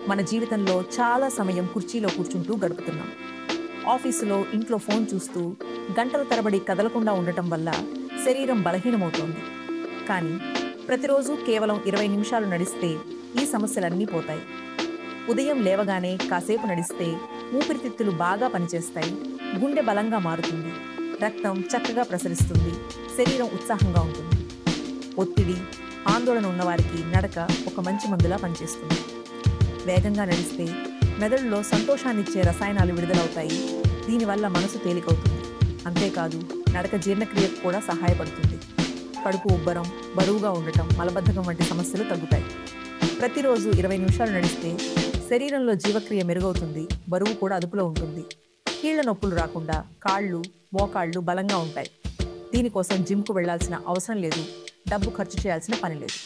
మన జీవితంలో చాలా సమయం కుర్చీలో కూర్చుంటూ గడుపుతున్నాం. ఆఫీసులో, ఇంట్లో ఫోన్ చూస్తూ గంటల తరబడి కదలకుండా ఉండటం వల్ల శరీరం బలహీనమవుతోంది. కానీ ప్రతిరోజు కేవలం 20 నిమిషాలు నడిస్తే ఈ సమస్యలన్నీ పోతాయి. ఉదయం లేవగానే కాసేపు నడిస్తే ఊపిరితిత్తులు బాగా పనిచేస్తాయి, గుండె బలంగా మారుతుంది, రక్తం చక్కగా ప్రసరిస్తుంది, శరీరం ఉత్సాహంగా ఉంటుంది. ఒత్తిడి, ఆందోళన ఉన్నవారికి నడక ఒక మంచి మందులా పనిచేస్తుంది. వేగంగా నడిస్తే మెదడులో సంతోషాన్నిచ్చే రసాయనాలు విడుదలవుతాయి. దీనివల్ల మనసు తేలికవుతుంది. అంతేకాదు, నడక జీర్ణక్రియకు కూడా సహాయపడుతుంది. కడుపు ఉబ్బరం, బరువుగా ఉండటం, మలబద్ధకం వంటి సమస్యలు తగ్గుతాయి. ప్రతిరోజు 20 నిమిషాలు నడిస్తే శరీరంలో జీవక్రియ మెరుగవుతుంది, బరువు కూడా అదుపులో ఉంటుంది. కీళ్ల నొప్పులు రాకుండా కాళ్ళు, మోకాళ్ళు బలంగా ఉంటాయి. దీనికోసం జిమ్కు వెళ్లాల్సిన అవసరం లేదు, డబ్బు ఖర్చు చేయాల్సిన పని లేదు.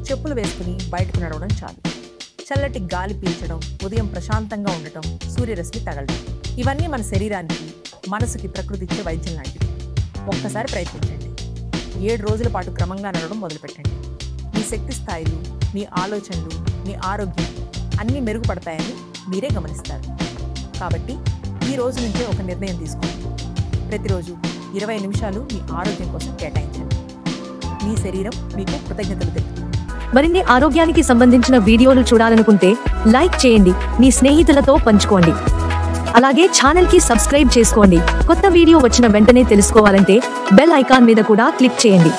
చెప్పులు వేసుకుని బయటకు నడవడం చాలు. చల్లటి గాలి పీల్చడం, ఉదయం ప్రశాంతంగా ఉండటం, సూర్యరశ్మి తగలడం, ఇవన్నీ మన శరీరానికి, మనసుకి ప్రకృతి ఇచ్చే వైద్యం లాంటివి. ఒక్కసారి ప్రయత్నించండి. 7 రోజుల పాటు క్రమంగా నడవడం మొదలుపెట్టండి. మీ శక్తి స్థాయిలు, మీ ఆలోచనలు, మీ ఆరోగ్యం అన్నీ మెరుగుపడతాయని మీరే గమనిస్తారు. కాబట్టి ఈ రోజు నుంచే ఒక నిర్ణయం తీసుకోండి. ప్రతిరోజు 20 నిమిషాలు మీ ఆరోగ్యం కోసం కేటాయించండి. మీ శరీరం మీకు కృతజ్ఞతలు తెలుపుతుంది. మరిన్ని ఆరోగ్యానికి సంబంధించిన వీడియోలు చూడాలనుకుంటే లైక్ చేయండి, మీ స్నేహితులతో పంచుకోండి. అలాగే ఛానల్ కి సబ్స్క్రైబ్ చేసుకోండి. కొత్త వీడియో వచ్చిన వెంటనే తెలుసుకోవాలంటే బెల్ ఐకాన్ మీద కూడా క్లిక్ చేయండి.